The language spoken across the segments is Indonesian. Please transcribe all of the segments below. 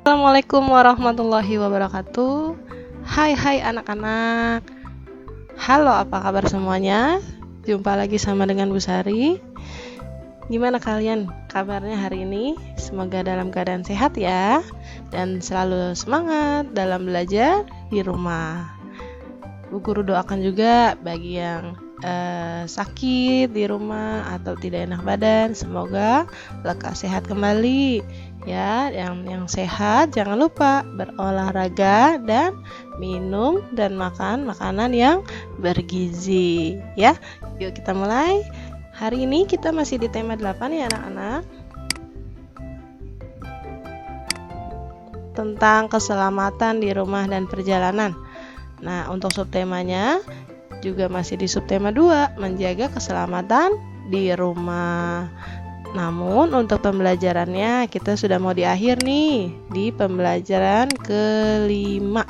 Assalamualaikum warahmatullahi wabarakatuh. Hai anak-anak. Halo, apa kabar semuanya? Jumpa lagi sama dengan Bu Sari. Gimana kalian kabarnya hari ini? Semoga dalam keadaan sehat ya, dan selalu semangat dalam belajar di rumah. Bu Guru doakan juga bagi yang sakit di rumah atau tidak enak badan, semoga lekas sehat kembali ya. Yang sehat jangan lupa berolahraga dan minum dan makan makanan yang bergizi ya. Yuk kita mulai. Hari ini kita masih di tema 8 ya anak-anak, tentang keselamatan di rumah dan perjalanan. Nah, untuk subtemanya juga masih di subtema 2, menjaga keselamatan di rumah. Namun untuk pembelajarannya kita sudah mau di akhir nih, di pembelajaran kelima,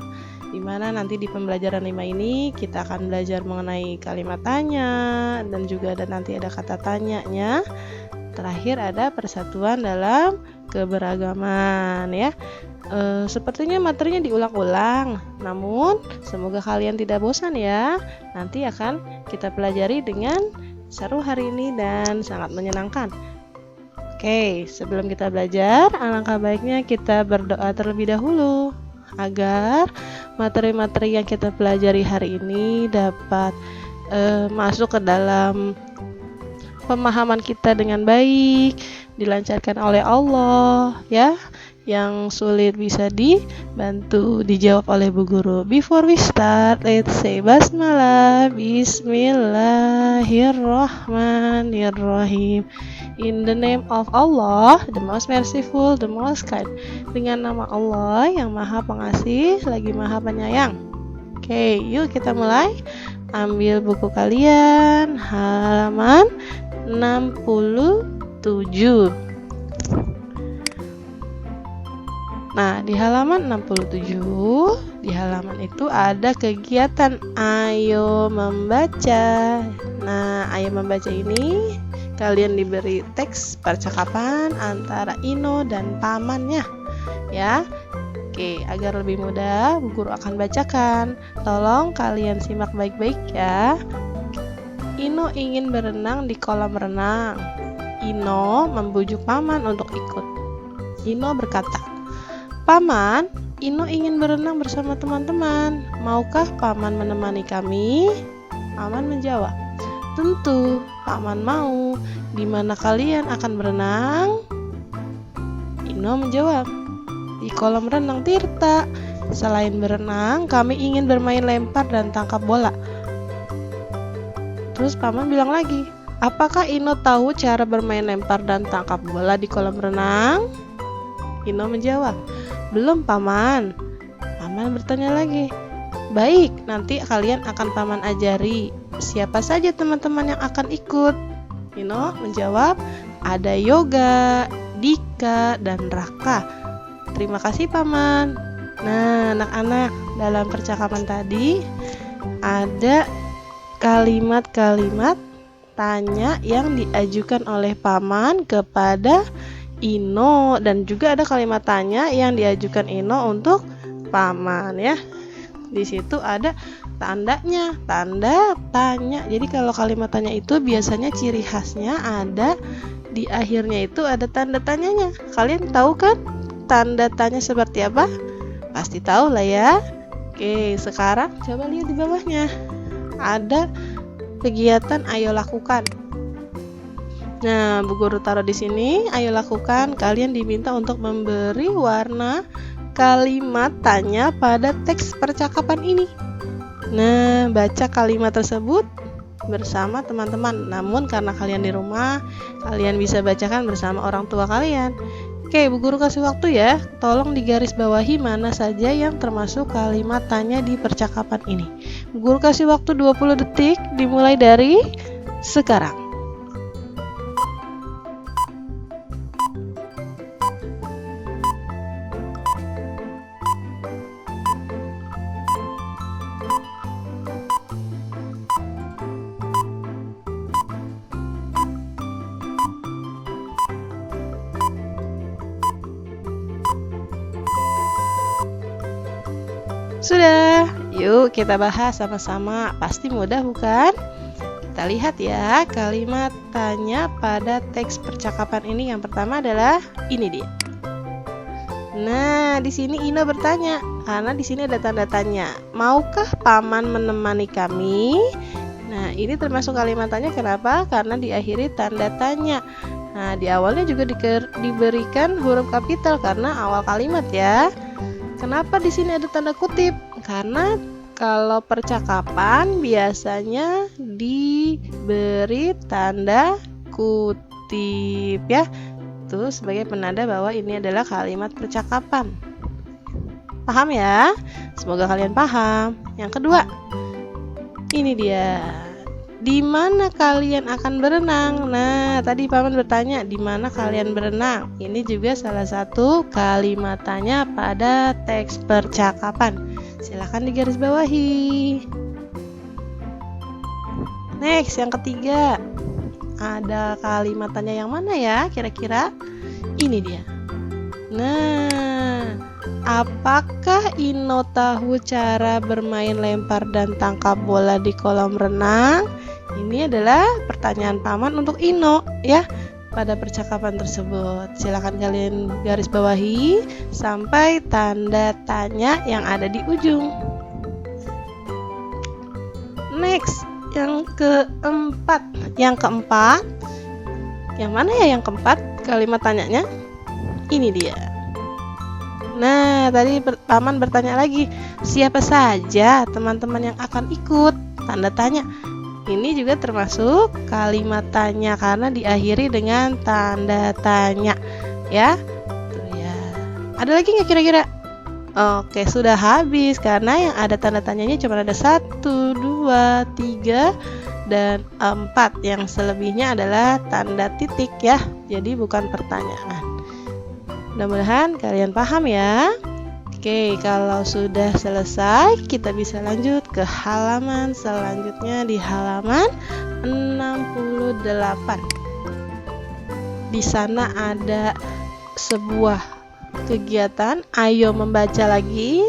dimana nanti di pembelajaran 5 ini kita akan belajar mengenai kalimat tanya, dan juga nanti ada kata tanyanya. Terakhir ada persatuan dalam keberagaman ya. Sepertinya materinya diulang-ulang, namun semoga kalian tidak bosan ya. Nanti akan kita pelajari dengan seru hari ini dan sangat menyenangkan. Oke, sebelum kita belajar, alangkah baiknya kita berdoa terlebih dahulu agar materi-materi yang kita pelajari hari ini dapat masuk ke dalam pemahaman kita dengan baik, dilancarkan oleh Allah ya. Yang sulit bisa dibantu dijawab oleh Bu Guru. Before we start, let's say basmalah. Bismillahirrahmanirrahim. In the name of Allah, the most merciful, the most kind. Dengan nama Allah yang maha pengasih lagi maha penyayang. Oke, yuk kita mulai. Ambil buku kalian, halaman 67. Nah, di halaman 67, di halaman itu ada kegiatan ayo membaca. Nah, ayo membaca ini kalian diberi teks percakapan antara Ino dan pamannya ya. Oke, agar lebih mudah Bu Guru akan bacakan. Tolong kalian simak baik-baik ya. Ino ingin berenang di kolam renang. Ino membujuk paman untuk ikut. Ino berkata, "Paman, Ino ingin berenang bersama teman-teman. Maukah Paman menemani kami?" Paman menjawab, "Tentu, Paman mau. Di mana kalian akan berenang?" Ino menjawab, "Di kolam renang Tirta. Selain berenang, kami ingin bermain lempar dan tangkap bola." Terus Paman bilang lagi, "Apakah Ino tahu cara bermain lempar dan tangkap bola di kolam renang?" Ino menjawab, "Belum, Paman." Paman bertanya lagi, "Baik, nanti kalian akan Paman ajari. Siapa saja teman-teman yang akan ikut?" Ino menjawab, "Ada Yoga, Dika, dan Raka." "Terima kasih, Paman." Nah, anak-anak, dalam percakapan tadi ada kalimat-kalimat tanya yang diajukan oleh Paman kepada Ino, dan juga ada kalimat tanya yang diajukan Ino untuk Paman ya. Di situ ada tandanya, tanda tanya. Jadi kalau kalimat tanya itu biasanya ciri khasnya ada di akhirnya itu ada tanda tanyanya. Kalian tahu kan tanda tanya seperti apa? Pasti tahu lah ya. Oke, sekarang coba lihat di bawahnya. Ada kegiatan ayo lakukan. Nah, Bu Guru taruh di sini, ayo lakukan. Kalian diminta untuk memberi warna kalimat tanya pada teks percakapan ini. Nah, baca kalimat tersebut bersama teman-teman. Namun karena kalian di rumah, kalian bisa bacakan bersama orang tua kalian. Oke, Bu Guru kasih waktu ya. Tolong digaris bawahi mana saja yang termasuk kalimat tanya di percakapan ini. Bu Guru kasih waktu 20 detik dimulai dari sekarang. Sudah, yuk kita bahas sama-sama. Pasti mudah bukan? Kita lihat ya kalimat tanya pada teks percakapan ini. Yang pertama adalah ini dia. Nah, di sini Ino bertanya karena di sini ada tanda tanya. Maukah paman menemani kami? Nah, ini termasuk kalimat tanya. Kenapa? Karena diakhiri tanda tanya. Nah, di awalnya juga diberikan huruf kapital karena awal kalimat ya. Kenapa di sini ada tanda kutip? Karena kalau percakapan biasanya diberi tanda kutip ya. Itu sebagai penanda bahwa ini adalah kalimat percakapan. Paham ya? Semoga kalian paham. Yang kedua, ini dia. Di mana kalian akan berenang? Nah, tadi paman bertanya, di mana kalian berenang? Ini juga salah satu kalimat tanya pada teks percakapan. Silakan digarisbawahi. Next, yang ketiga. Ada kalimat tanya yang mana ya kira-kira? Ini dia. Nah, apakah Ino tahu cara bermain lempar dan tangkap bola di kolam renang? Ini adalah pertanyaan paman untuk Ino ya pada percakapan tersebut. Silakan kalian garis bawahi sampai tanda tanya yang ada di ujung. Next, yang keempat. Yang mana ya yang keempat kalimat tanyanya? Ini dia. Nah, tadi paman bertanya lagi, siapa saja teman-teman yang akan ikut? Tanda tanya. Ini juga termasuk kalimat tanya karena diakhiri dengan tanda tanya ya. Tuh ya. Ada lagi nggak kira-kira? Oke, sudah habis karena yang ada tanda tanyanya cuma ada 1, 2, 3, dan 4. Yang selebihnya adalah tanda titik ya. Jadi bukan pertanyaan. Mudah-mudahan kalian paham ya. Oke, kalau sudah selesai kita bisa lanjut ke halaman selanjutnya di halaman 68. Di sana ada sebuah kegiatan, ayo membaca lagi.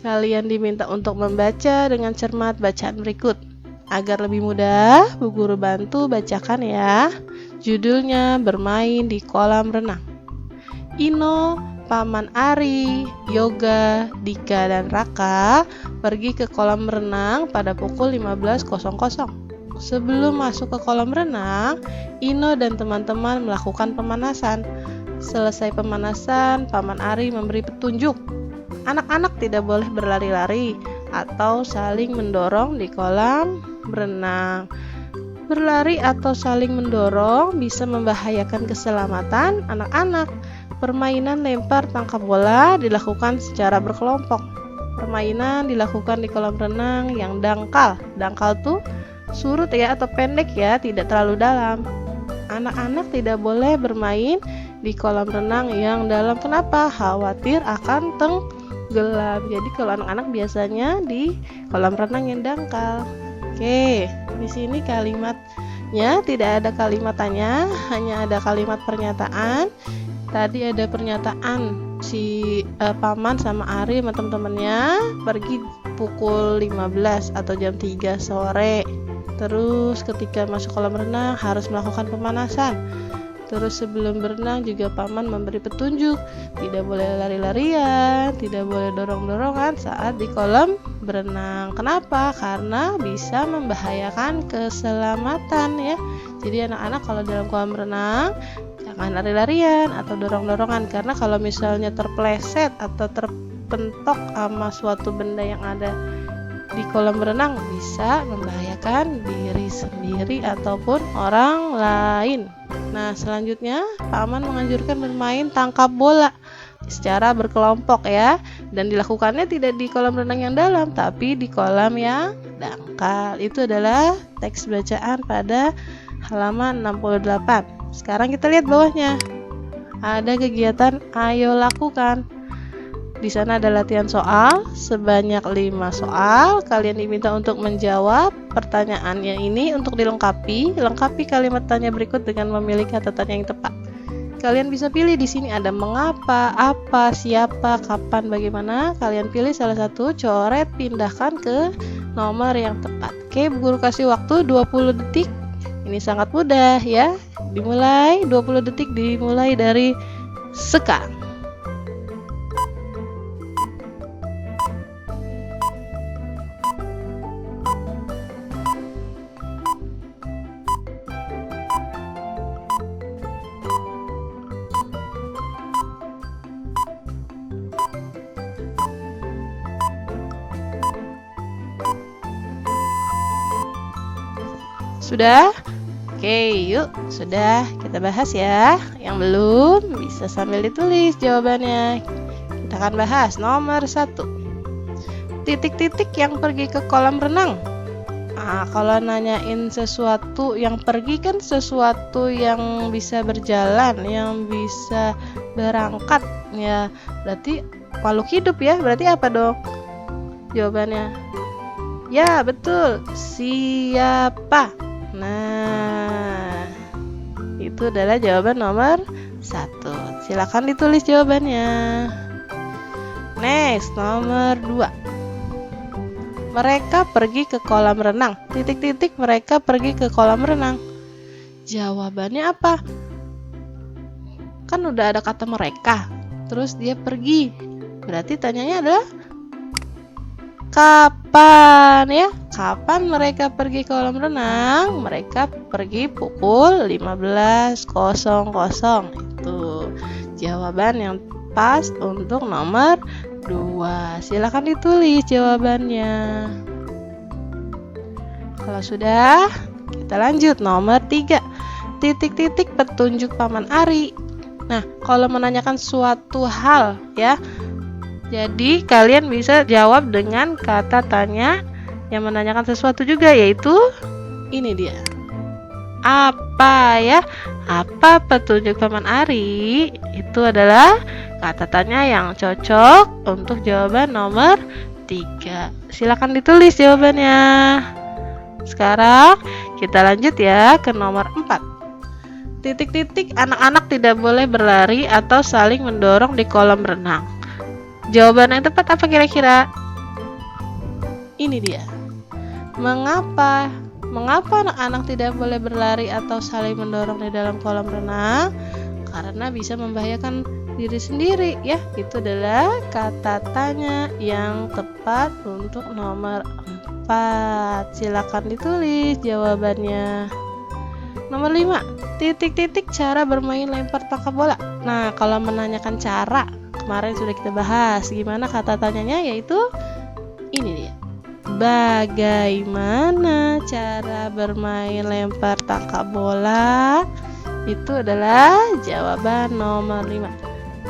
Kalian diminta untuk membaca dengan cermat bacaan berikut. Agar lebih mudah, Bu Guru bantu bacakan ya. Judulnya bermain di kolam renang. Ino, Paman Ari, Yoga, Dika, dan Raka pergi ke kolam renang pada pukul 15.00. Sebelum masuk ke kolam renang, Ino dan teman-teman melakukan pemanasan. Selesai pemanasan, Paman Ari memberi petunjuk. Anak-anak tidak boleh berlari-lari atau saling mendorong di kolam renang. Berlari atau saling mendorong bisa membahayakan keselamatan anak-anak. Permainan lempar tangkap bola dilakukan secara berkelompok. Permainan dilakukan di kolam renang yang dangkal. Dangkal tuh surut ya atau pendek ya, tidak terlalu dalam. Anak-anak tidak boleh bermain di kolam renang yang dalam. Kenapa? Khawatir akan tenggelam. Jadi kalau anak-anak biasanya di kolam renang yang dangkal. Oke, di sini kalimatnya tidak ada kalimat tanya, hanya ada kalimat pernyataan. Tadi ada pernyataan si Paman sama Ari sama teman-temannya pergi pukul 15 atau jam 3 sore. Terus ketika masuk kolam renang harus melakukan pemanasan. Terus sebelum berenang juga Paman memberi petunjuk, tidak boleh lari-larian, tidak boleh dorong-dorongan saat di kolam berenang. Kenapa? Karena bisa membahayakan keselamatan ya. Jadi anak-anak kalau dalam kolam renang jangan lari-larian atau dorong-dorongan, karena kalau misalnya terpleset atau terpentok sama suatu benda yang ada di kolam renang bisa membahayakan diri sendiri ataupun orang lain. Nah, selanjutnya Paman menganjurkan bermain tangkap bola secara berkelompok ya, dan dilakukannya tidak di kolam renang yang dalam tapi di kolam yang dangkal. Itu adalah teks bacaan pada halaman 68. Sekarang kita lihat bawahnya. Ada kegiatan ayo lakukan. Di sana ada latihan soal sebanyak 5 soal. Kalian diminta untuk menjawab pertanyaannya ini untuk dilengkapi. Lengkapi kalimat tanya berikut dengan memilih kata tanya yang tepat. Kalian bisa pilih di sini ada mengapa, apa, siapa, kapan, bagaimana. Kalian pilih salah satu, coret, pindahkan ke nomor yang tepat. Oke, Bu Guru kasih waktu 20 detik. Ini sangat mudah ya. Dimulai 20 detik dimulai dari sekarang. Sudah? Oke, yuk. Sudah, kita bahas ya. Yang belum, bisa sambil ditulis jawabannya. Kita akan bahas nomor 1. Titik-titik yang pergi ke kolam renang. Nah, kalau nanyain sesuatu yang pergi kan sesuatu yang bisa berjalan, yang bisa berangkat. Ya, berarti makhluk hidup ya. Berarti apa dong jawabannya? Ya, betul. Siapa? Nah, itu adalah jawaban nomor 1. Silakan ditulis jawabannya. Next, nomor 2. Mereka pergi ke kolam renang. Titik-titik mereka pergi ke kolam renang. Jawabannya apa? Kan udah ada kata mereka. Terus dia pergi. Berarti tanyanya adalah kapan ya? Kapan mereka pergi ke kolam renang? Mereka pergi pukul 15.00. Itu jawaban yang pas untuk nomor 2. Silakan ditulis jawabannya. Kalau sudah, kita lanjut nomor 3. Titik-titik petunjuk Paman Ari. Nah, kalau menanyakan suatu hal ya, jadi kalian bisa jawab dengan kata tanya yang menanyakan sesuatu juga, yaitu ini dia. Apa ya? Apa petunjuk Paman Ari? Itu adalah kata tanya yang cocok untuk jawaban nomor 3. Silakan ditulis jawabannya. Sekarang kita lanjut ya ke nomor 4. Titik-titik anak-anak tidak boleh berlari atau saling mendorong di kolam renang. Jawaban yang tepat apa kira-kira? Ini dia. Mengapa? Mengapa anak-anak tidak boleh berlari atau saling mendorong di dalam kolam renang? Karena bisa membahayakan diri sendiri ya. Itu adalah kata tanya yang tepat untuk nomor 4. Silakan ditulis jawabannya. Nomor 5. Titik-titik cara bermain lempar tangkap bola. Nah, kalau menanyakan cara, kemarin sudah kita bahas gimana kata tanyanya, yaitu ini dia. Bagaimana cara bermain lempar tangkap bola? Itu adalah jawaban nomor 5.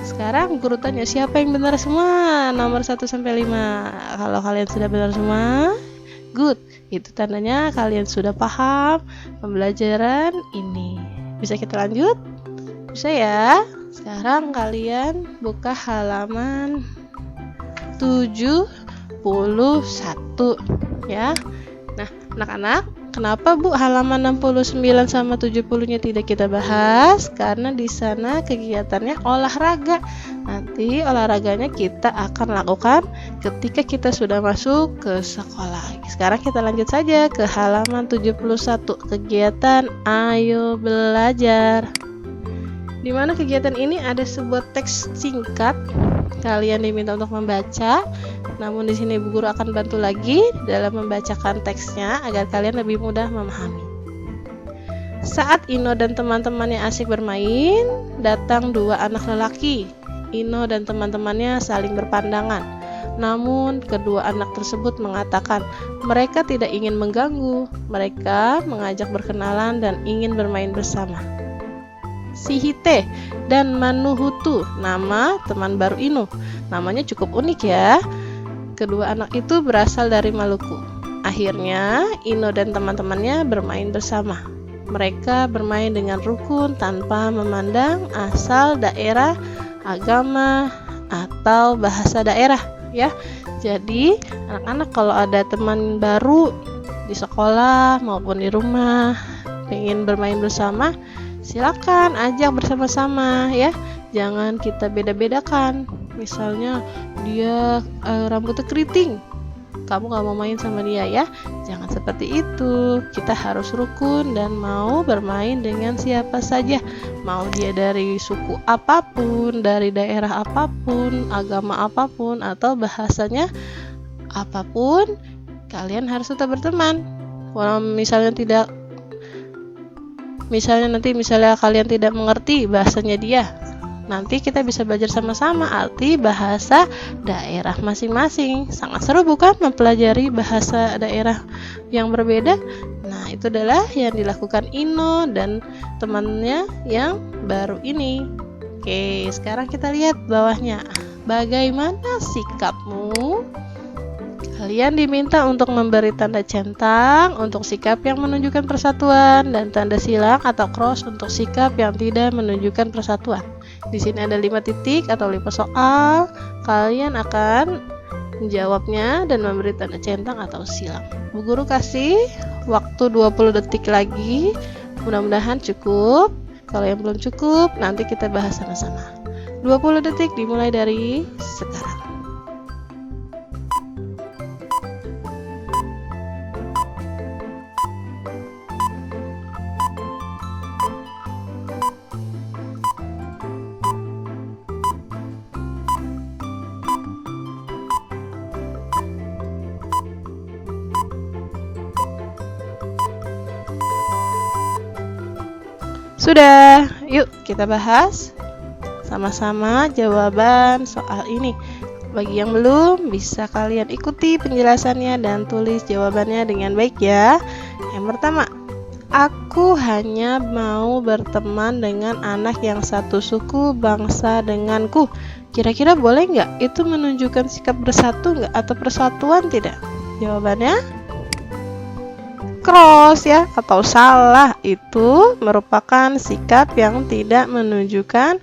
Sekarang guru tanya siapa yang benar semua? Nomor 1 sampai 5. Kalau kalian sudah benar semua, good. Itu tandanya kalian sudah paham pembelajaran ini. Bisa kita lanjut? Bisa ya? Sekarang kalian buka halaman 71 ya. Nah, anak-anak, kenapa Bu halaman 69 sama 70-nya tidak kita bahas? Karena di sana kegiatannya olahraga. Nanti olahraganya kita akan lakukan ketika kita sudah masuk ke sekolah. Sekarang kita lanjut saja ke halaman 71, kegiatan Ayo Belajar. Di mana kegiatan ini ada sebuah teks singkat. Kalian diminta untuk membaca. Namun di sini Bu Guru akan bantu lagi dalam membacakan teksnya agar kalian lebih mudah memahami. Saat Ino dan teman-temannya asik bermain, datang 2 anak lelaki. Ino dan teman-temannya saling berpandangan. Namun kedua anak tersebut mengatakan mereka tidak ingin mengganggu. Mereka mengajak berkenalan dan ingin bermain bersama. Sihite dan Manuhutu, nama teman baru Ino. Namanya cukup unik ya. Kedua anak itu berasal dari Maluku. Akhirnya Ino dan teman-temannya bermain bersama. Mereka bermain dengan rukun tanpa memandang asal daerah, agama, atau bahasa daerah ya. Jadi anak-anak kalau ada teman baru di sekolah maupun di rumah pengen bermain bersama, silakan ajak bersama-sama ya. Jangan kita beda-bedakan. Misalnya dia rambutnya keriting, kamu gak mau main sama dia ya. Jangan seperti itu. Kita harus rukun dan mau bermain dengan siapa saja. Mau dia dari suku apapun, dari daerah apapun, agama apapun, atau bahasanya apapun, kalian harus tetap berteman. Kalau misalnya kalian tidak mengerti bahasanya dia, nanti kita bisa belajar sama-sama arti bahasa daerah masing-masing. Sangat seru bukan mempelajari bahasa daerah yang berbeda? Nah, itu adalah yang dilakukan Ino dan temannya yang baru ini. Oke, sekarang kita lihat bawahnya. Bagaimana sikapmu? Kalian diminta untuk memberi tanda centang untuk sikap yang menunjukkan persatuan dan tanda silang atau cross untuk sikap yang tidak menunjukkan persatuan. Di sini ada 5 titik atau 5 soal. Kalian akan menjawabnya dan memberi tanda centang atau silang. Bu Guru kasih waktu 20 detik lagi. Mudah-mudahan cukup. Kalau yang belum cukup, nanti kita bahas sama-sama. 20 detik dimulai dari sekarang. Sudah, yuk kita bahas sama-sama jawaban soal ini. Bagi yang belum, bisa kalian ikuti penjelasannya dan tulis jawabannya dengan baik ya. Yang pertama, aku hanya mau berteman dengan anak yang satu suku bangsa denganku. Kira-kira boleh nggak? Itu menunjukkan sikap bersatu nggak atau persatuan tidak? Jawabannya cross ya, atau salah. Itu merupakan sikap yang tidak menunjukkan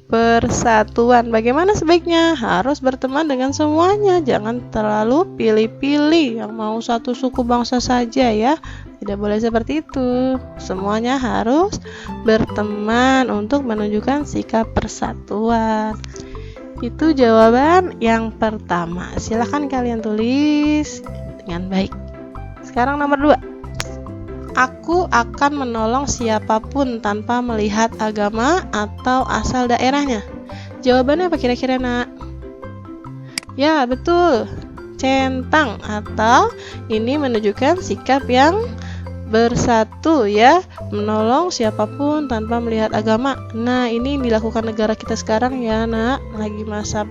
persatuan. Bagaimana sebaiknya? Harus berteman dengan semuanya, jangan terlalu pilih-pilih yang mau satu suku bangsa saja ya. Tidak boleh seperti itu. Semuanya harus berteman untuk menunjukkan sikap persatuan. Itu jawaban yang pertama. Silahkan kalian tulis dengan baik. Sekarang nomor 2. Aku akan menolong siapapun tanpa melihat agama atau asal daerahnya. Jawabannya apa kira-kira, Nak? Ya, betul. Centang, atau ini menunjukkan sikap yang bersatu ya, menolong siapapun tanpa melihat agama. Nah, ini dilakukan negara kita sekarang ya, Nak. Lagi masa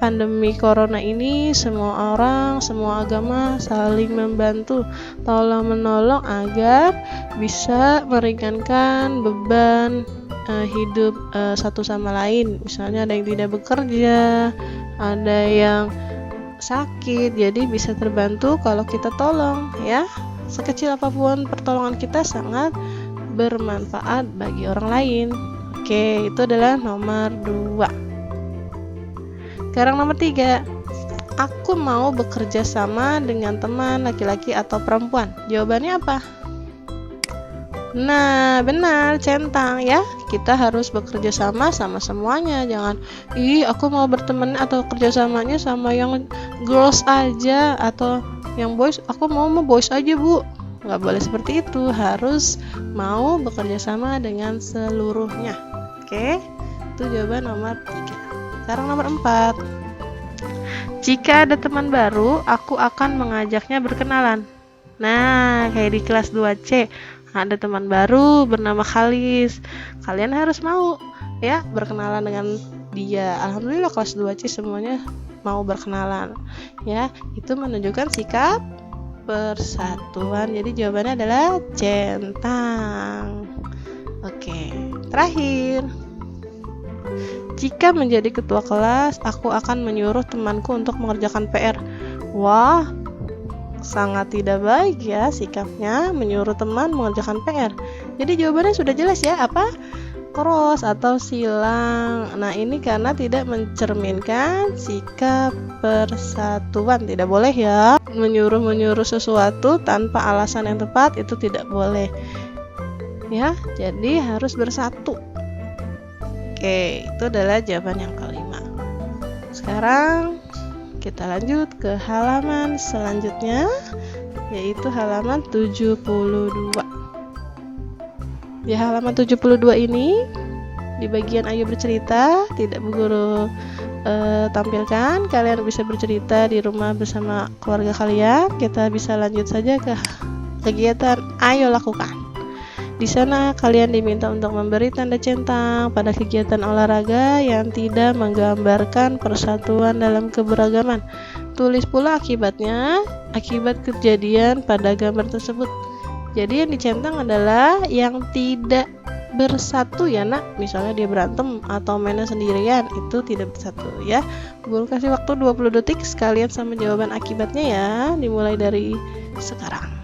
pandemi corona ini, semua orang, semua agama saling membantu, tolong menolong agar bisa meringankan beban hidup satu sama lain. Misalnya ada yang tidak bekerja, ada yang sakit, jadi bisa terbantu kalau kita tolong ya. Sekecil apapun pertolongan kita sangat bermanfaat bagi orang lain. Oke, itu adalah nomor 2. Sekarang nomor 3. Aku mau bekerja sama dengan teman laki-laki atau perempuan. Jawabannya apa? Nah, benar, centang ya. Kita harus bekerja sama semuanya. Jangan, aku mau berteman atau kerjasamanya sama yang girls aja, atau yang boys, aku mau boys aja bu. Nggak boleh seperti itu, harus mau bekerja sama dengan seluruhnya. Oke, itu jawaban nomor 3. Sekarang nomor 4. Jika ada teman baru, aku akan mengajaknya berkenalan. Nah, kayak di kelas 2C, ada teman baru bernama Khalis. Kalian harus mau ya berkenalan dengan dia. Alhamdulillah kelas 2C semuanya mau berkenalan ya. Itu menunjukkan sikap persatuan. Jadi jawabannya adalah centang. Oke, terakhir. Jika menjadi ketua kelas, aku akan menyuruh temanku untuk mengerjakan PR. Wah, sangat tidak baik ya sikapnya menyuruh teman mengerjakan PR. Jadi jawabannya sudah jelas ya, apa? Cross atau silang. Nah, ini karena tidak mencerminkan sikap persatuan. Tidak boleh ya menyuruh sesuatu tanpa alasan yang tepat, itu tidak boleh. ya. Jadi harus bersatu. Oke, itu adalah jawaban yang kelima. Sekarang kita lanjut ke halaman selanjutnya, yaitu halaman 72. Di halaman 72 ini, di bagian ayo bercerita, tidak Bu Guru tampilkan. Kalian bisa bercerita di rumah bersama keluarga kalian. Kita bisa lanjut saja ke kegiatan ayo lakukan. Di sana kalian diminta untuk memberi tanda centang pada kegiatan olahraga yang tidak menggambarkan persatuan dalam keberagaman. Tulis pula akibatnya, akibat kejadian pada gambar tersebut. Jadi yang dicentang adalah yang tidak bersatu ya nak. Misalnya dia berantem atau mainnya sendirian, itu tidak bersatu ya. Guru kasih waktu 20 detik sekalian sama jawaban akibatnya ya. Dimulai dari sekarang.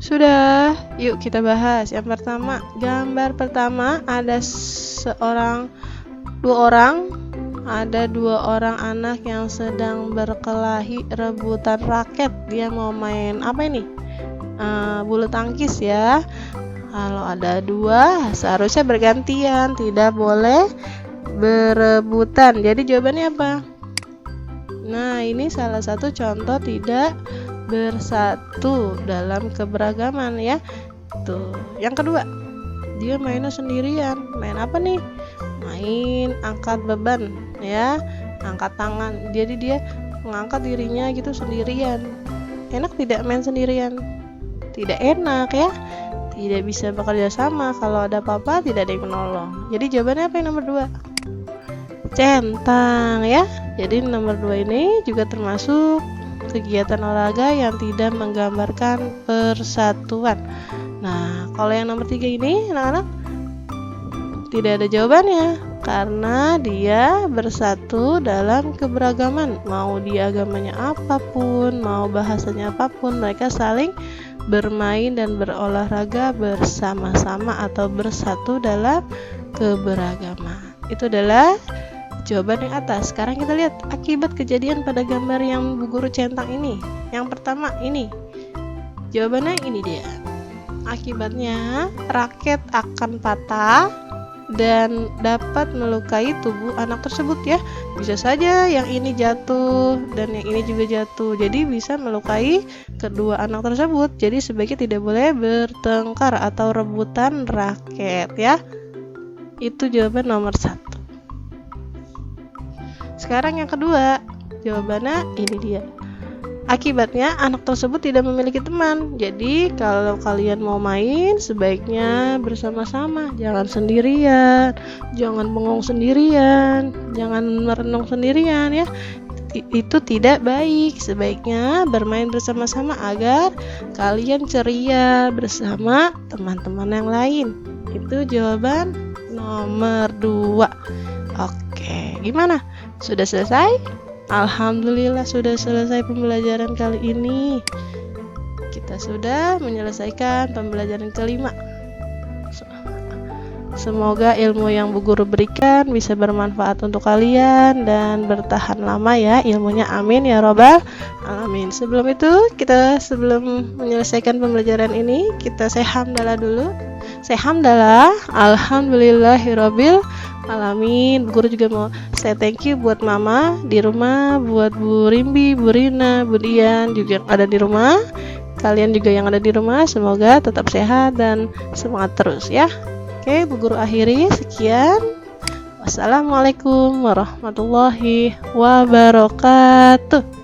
Sudah, yuk kita bahas. Yang pertama, gambar pertama ada dua orang anak yang sedang berkelahi rebutan raket. Dia mau main apa ini? Bulu tangkis ya. Kalau ada dua, seharusnya bergantian, tidak boleh berebutan. Jadi jawabannya apa? Nah, ini salah satu contoh tidak bersatu dalam keberagaman ya. Tuh. Yang kedua, dia mainnya sendirian. Main apa nih? Main angkat beban ya, angkat tangan. Jadi dia mengangkat dirinya gitu sendirian. Enak tidak main sendirian? Tidak enak ya. Tidak bisa bekerja sama. Kalau ada apa-apa tidak ada yang menolong. Jadi jawabannya apa yang nomor 2? Centang ya. Jadi nomor 2 ini juga termasuk kegiatan olahraga yang tidak menggambarkan persatuan. Nah, kalau yang nomor 3 ini anak-anak tidak ada jawabannya karena dia bersatu dalam keberagaman. Mau dia agamanya apapun, mau bahasanya apapun, mereka saling bermain dan berolahraga bersama-sama atau bersatu dalam keberagaman. Itu adalah jawaban yang atas. Sekarang kita lihat akibat kejadian pada gambar yang Bu Guru centang ini. Yang pertama ini. Jawabannya ini dia. Akibatnya raket akan patah dan dapat melukai tubuh anak tersebut ya. Bisa saja yang ini jatuh dan yang ini juga jatuh. Jadi bisa melukai kedua anak tersebut. Jadi sebaiknya tidak boleh bertengkar atau rebutan raket ya. Itu jawaban nomor 1. Sekarang yang kedua, jawabannya ini dia. Akibatnya anak tersebut tidak memiliki teman. Jadi kalau kalian mau main sebaiknya bersama-sama, jangan sendirian, jangan bengong sendirian, jangan merenung sendirian ya. Itu tidak baik. Sebaiknya bermain bersama-sama agar kalian ceria bersama teman-teman yang lain. Itu jawaban nomor 2. Oke, gimana? Sudah selesai? Alhamdulillah sudah selesai pembelajaran kali ini. Kita sudah menyelesaikan pembelajaran kelima. Semoga ilmu yang Bu Guru berikan bisa bermanfaat untuk kalian dan bertahan lama ya ilmunya. Amin ya robbal alamin. Sebelum menyelesaikan pembelajaran ini, kita say hamdalah dulu. Say hamdalah, alhamdulillahirabbil alamin. Bu Guru juga mau say thank you buat Mama di rumah, buat Bu Rimbi, Bu Rina, Bu Dian juga yang ada di rumah. Kalian juga yang ada di rumah, semoga tetap sehat dan semangat terus ya. Oke, Bu Guru akhiri. Sekian. Wassalamualaikum warahmatullahi wabarakatuh.